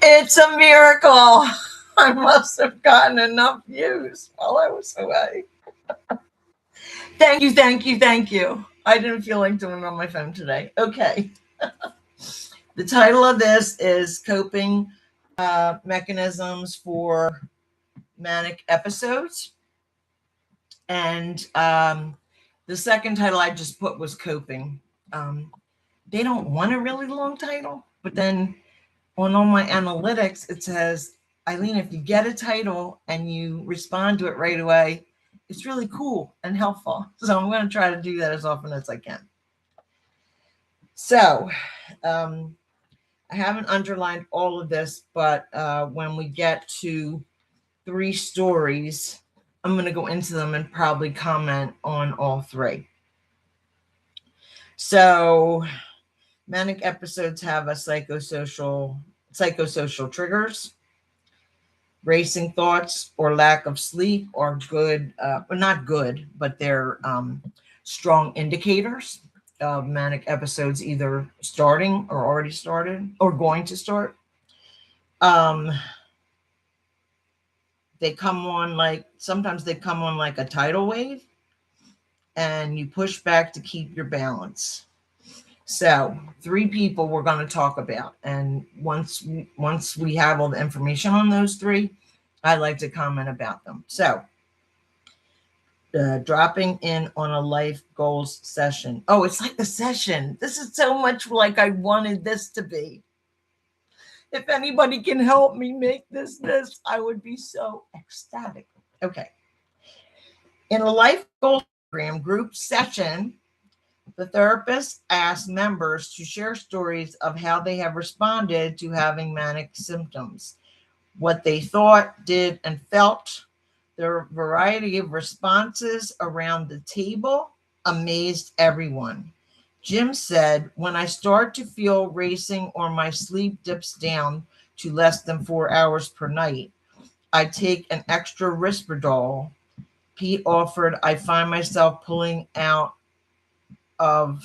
It's a miracle. I must have gotten enough views while I was away. Thank you, thank you, thank you. I didn't feel like doing it on my phone today. Okay. The title of this is Coping Mechanisms for Manic Episodes. And the second title I just put was Coping. They don't want a really long title, but then on all my analytics, it says, Eileen, if you get a title and you respond to it right away, it's really cool and helpful. So I'm going to try to do that as often as I can. So I haven't underlined all of this, but when we get to 3 stories, I'm going to go into them and probably comment on all 3. So manic episodes have a psychosocial triggers. Racing thoughts or lack of sleep are good, or not good, but they're strong indicators of manic episodes either starting or already started or going to start. They come on sometimes they come on like a tidal wave, and you push back to keep your balance. So 3 people we're going to talk about. And once we have all the information on those 3, I'd like to comment about them. So dropping in on a life goals session. Oh, it's like a session. This is so much like I wanted this to be. If anybody can help me make this, I would be so ecstatic. Okay. In a life goals program group session, the therapist asked members to share stories of how they have responded to having manic symptoms, what they thought, did, and felt. The variety of responses around the table amazed everyone. Jim said, when I start to feel racing or my sleep dips down to less than 4 hours per night, I take an extra Risperdal. Pete offered, I find myself pulling out the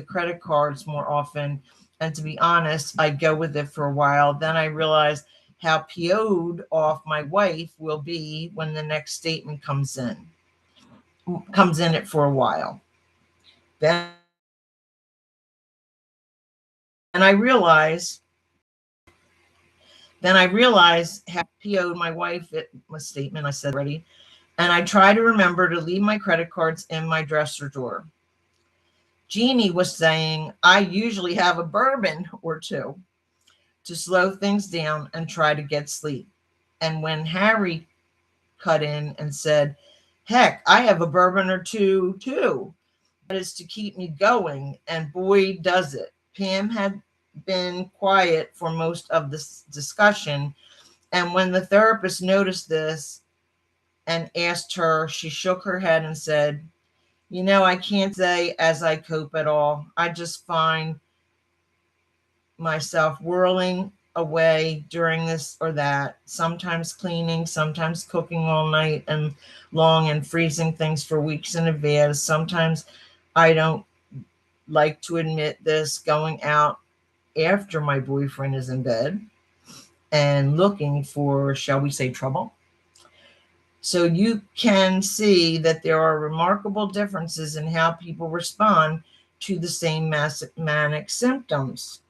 credit cards more often. And to be honest, I go with it for a while. Then I realize how PO'd off my wife will be when the next statement comes in it for a while. Then I realize how PO'd my wife, it was a statement I said already. And I try to remember to leave my credit cards in my dresser drawer. Jeannie was saying, I usually have a bourbon or 2 to slow things down and try to get sleep. And when Harry cut in and said, heck, I have a bourbon or 2 too. That is to keep me going. And boy, does it. Pam had been quiet for most of this discussion. And when the therapist noticed this and asked her, she shook her head and said, I can't say as I cope at all. I just find myself whirling away during this or that, sometimes cleaning, sometimes cooking all night and long and freezing things for weeks in advance. Sometimes I don't like to admit this, going out after my boyfriend is in bed and looking for, shall we say, trouble. So you can see that there are remarkable differences in how people respond to the same manic symptoms.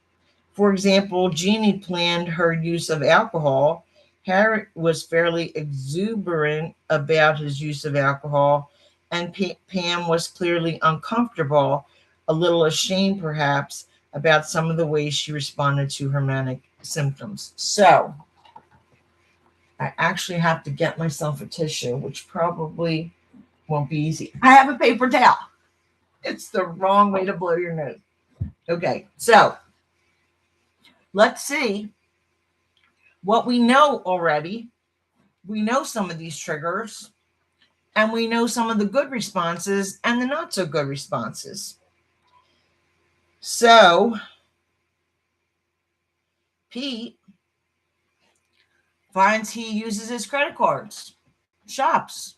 For example, Jeannie planned her use of alcohol. Harry was fairly exuberant about his use of alcohol, and Pam was clearly uncomfortable, a little ashamed perhaps, about some of the ways she responded to her manic symptoms. So I actually have to get myself a tissue, which probably won't be easy. I have a paper towel. It's the wrong way to blow your nose. Okay, so let's see what we know already. We know some of these triggers, and we know some of the good responses and the not so good responses. So Pete finds he uses his credit cards, shops,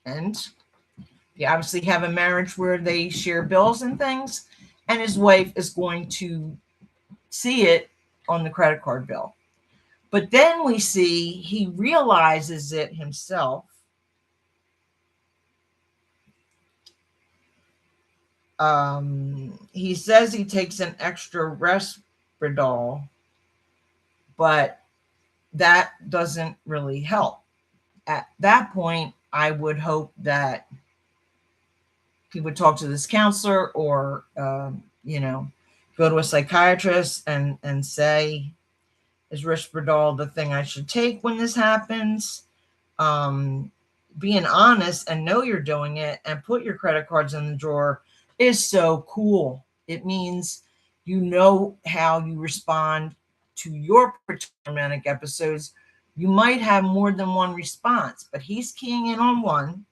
and you obviously have a marriage where they share bills and things, and his wife is going to see it on the credit card bill. But then we see he realizes it himself. He says he takes an extra Resperdal, but that doesn't really help. At that point, I would hope that he would talk to this counselor or, go to a psychiatrist and say, is Risperdal the thing I should take when this happens? Being honest and know you're doing it and put your credit cards in the drawer is so cool. It means you know how you respond to your particular manic episodes. You might have more than one response, but he's keying in on one.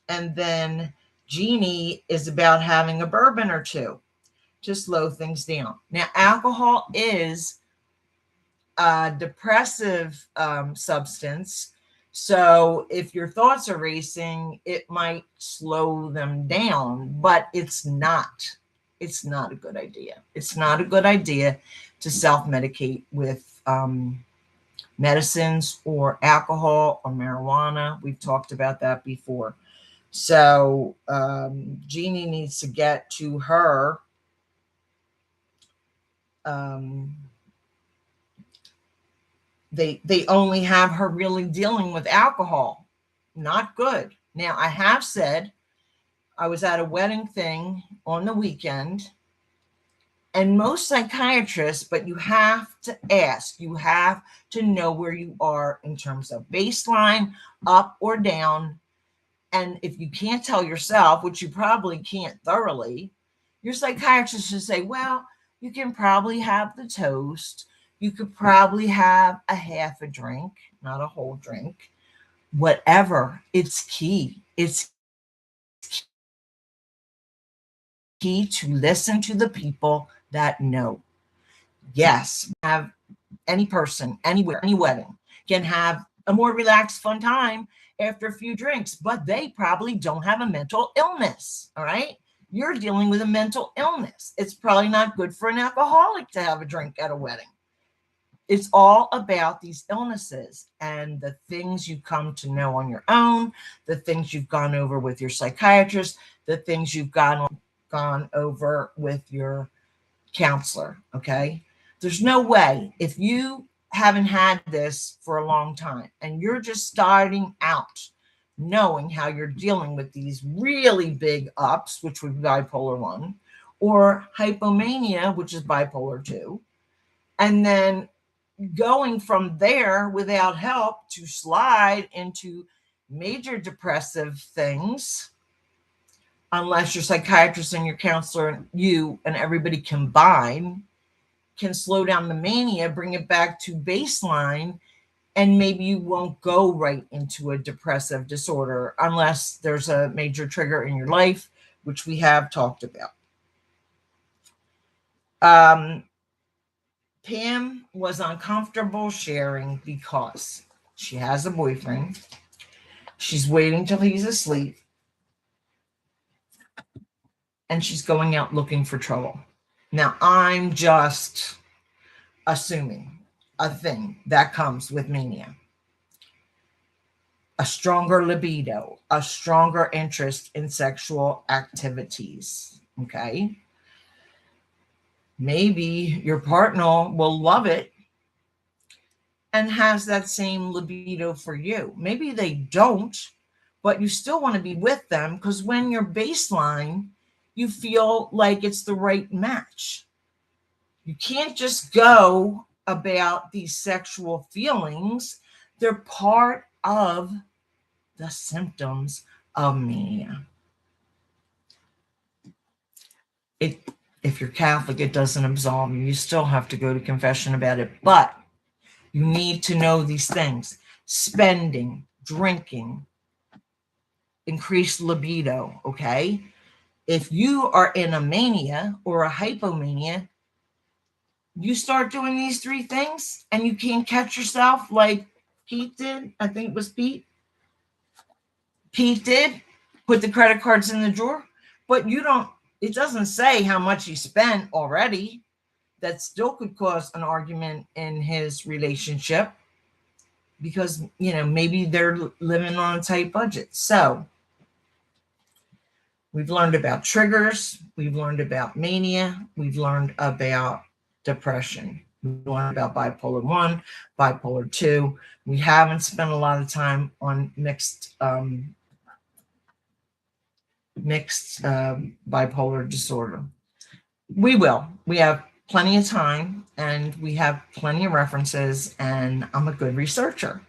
And then Jeannie is about having a bourbon or two to slow things down. Now, alcohol is a depressive substance. So if your thoughts are racing, it might slow them down, but it's not. It's not a good idea. It's not a good idea to self-medicate with medicines or alcohol or marijuana. We've talked about that before. So Jeannie needs to get to her they only have her really dealing with alcohol. Not good. Now, I have said I was at a wedding thing on the weekend, and most psychiatrists, but you have to ask, you have to know where you are in terms of baseline, up or down. And if you can't tell yourself, which you probably can't thoroughly, your psychiatrist should say, well, you can probably have the toast. You could probably have a half a drink, not a whole drink. Whatever. It's key. It's key to listen to the people that know. Yes, have any person, anywhere, any wedding can have a more relaxed, fun time after a few drinks, but they probably don't have a mental illness. All right. You're dealing with a mental illness. It's probably not good for an alcoholic to have a drink at a wedding. It's all about these illnesses and the things you come to know on your own, the things you've gone over with your psychiatrist, the things you've gone over with your counselor. Okay. There's no way, if you haven't had this for a long time and you're just starting out knowing how you're dealing with these really big ups, which would be bipolar 1, or hypomania, which is bipolar 2, and then going from there without help to slide into major depressive things, unless your psychiatrist and your counselor and you and everybody combined can slow down the mania, bring it back to baseline, and maybe you won't go right into a depressive disorder unless there's a major trigger in your life, which we have talked about. Pam was uncomfortable sharing because she has a boyfriend. She's waiting till he's asleep, and she's going out looking for trouble. Now, I'm just assuming a thing that comes with mania. A stronger libido, a stronger interest in sexual activities. Okay. Maybe your partner will love it and has that same libido for you. Maybe they don't, but you still want to be with them because when you're baseline, you feel like it's the right match. You can't just go about these sexual feelings. They're part of the symptoms of mania. If you're Catholic, it doesn't absolve you. You still have to go to confession about it, but you need to know these things. Spending, drinking, increased libido, okay? If you are in a mania or a hypomania, you start doing these 3 things and you can't catch yourself like Pete did. I think it was Pete. Pete did put the credit cards in the drawer, but it doesn't say how much he spent already. that still could cause an argument in his relationship because, maybe they're living on a tight budget. So we've learned about triggers, we've learned about mania, we've learned about depression, we've learned about bipolar 1, bipolar 2. We haven't spent a lot of time on mixed bipolar disorder. We will. We have plenty of time and we have plenty of references, and I'm a good researcher.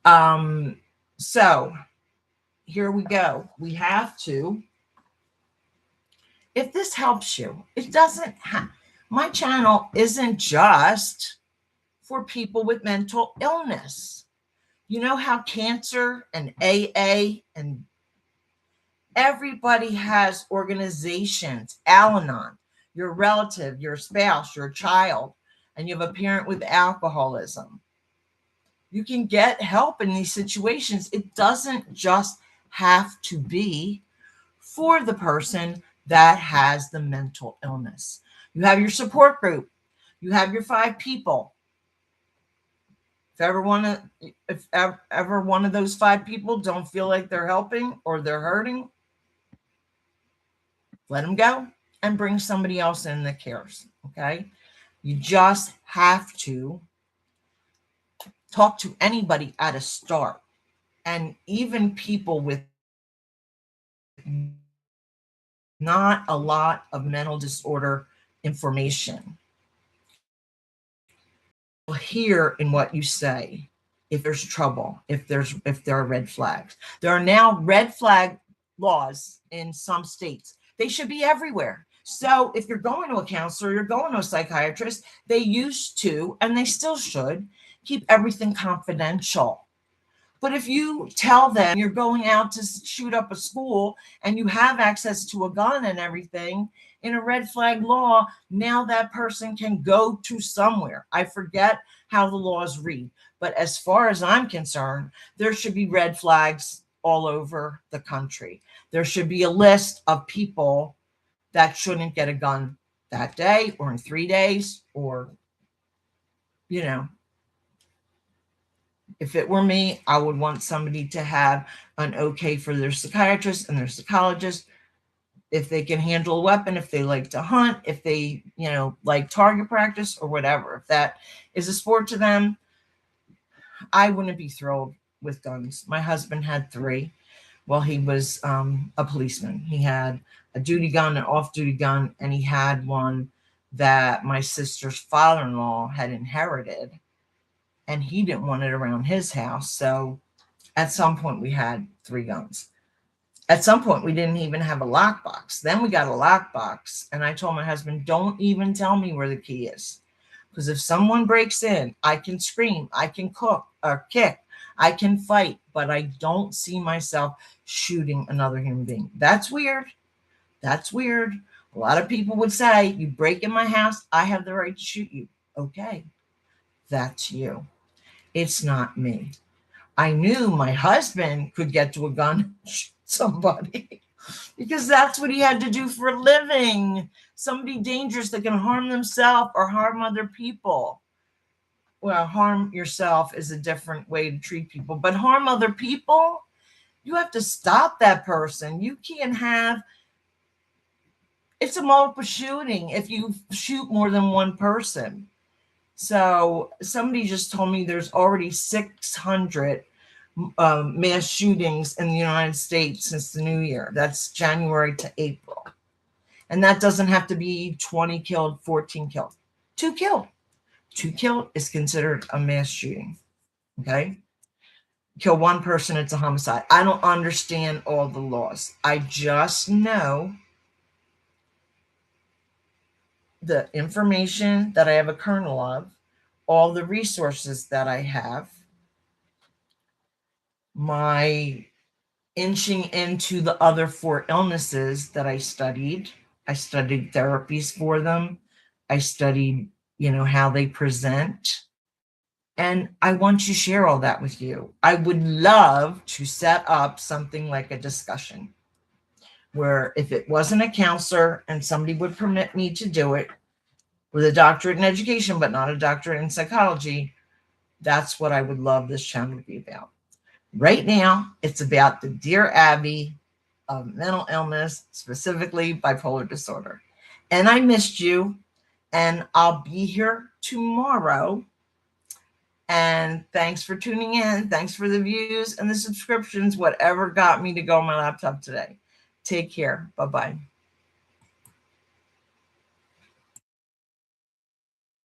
So here we go. We have to, if this helps you, it doesn't have, my channel isn't just for people with mental illness. You know how cancer and AA and everybody has organizations, Al-Anon, your relative, your spouse, your child, and you have a parent with alcoholism. You can get help in these situations. It doesn't just have to be for the person that has the mental illness. You have your support group. You have your 5 people. If ever one of those 5 people don't feel like they're helping or they're hurting, let them go and bring somebody else in that cares. Okay. You just have to talk to anybody at a start, and even people with not a lot of mental disorder information. Hear in what you say if there's trouble, if there are red flags. There are now red flag laws in some states. They should be everywhere. So if you're going to a counselor, you're going to a psychiatrist, they used to, and they still should, keep everything confidential. But if you tell them you're going out to shoot up a school and you have access to a gun and everything, in a red flag law, now that person can go to somewhere. I forget how the laws read, but as far as I'm concerned, there should be red flags all over the country. There should be a list of people that shouldn't get a gun that day or in 3 days, or, if it were me, I would want somebody to have an okay for their psychiatrist and their psychologist, if they can handle a weapon, if they like to hunt, if they, like target practice or whatever. If that is a sport to them, I wouldn't be thrilled with guns. My husband had 3 while he was a policeman. He had a duty gun, an off-duty gun, and he had one that my sister's father-in-law had inherited, and he didn't want it around his house. So at some point we had 3 guns. At some point we didn't even have a lockbox. Then we got a lockbox, and I told my husband, don't even tell me where the key is. Because if someone breaks in, I can scream, I can cook or kick, I can fight, but I don't see myself shooting another human being. That's weird. That's weird. A lot of people would say, you break in my house, I have the right to shoot you. Okay, that's you. It's not me. I knew my husband could get to a gun and shoot somebody because that's what he had to do for a living. Somebody dangerous that can harm themselves or harm other people. Well, harm yourself is a different way to treat people, but harm other people, you have to stop that person. You can't have, it's a multiple shooting if you shoot more than one person. So somebody just told me there's already 600 mass shootings in the United States since the new year. That's January to April. And that doesn't have to be 20 killed, 14 killed. 2 killed. 2 killed is considered a mass shooting. Okay? Kill one person, it's a homicide. I don't understand all the laws. I just know the information that I have a kernel of, all the resources that I have, my inching into the other 4 illnesses that I studied. I studied therapies for them. I studied, how they present. And I want to share all that with you. I would love to set up something like a discussion where if it wasn't a counselor and somebody would permit me to do it, with a doctorate in education, but not a doctorate in psychology. That's what I would love this channel to be about. Right now, it's about the Dear Abby of mental illness, specifically bipolar disorder. And I missed you, and I'll be here tomorrow. And thanks for tuning in. Thanks for the views and the subscriptions, whatever got me to go on my laptop today. Take care. Bye-bye.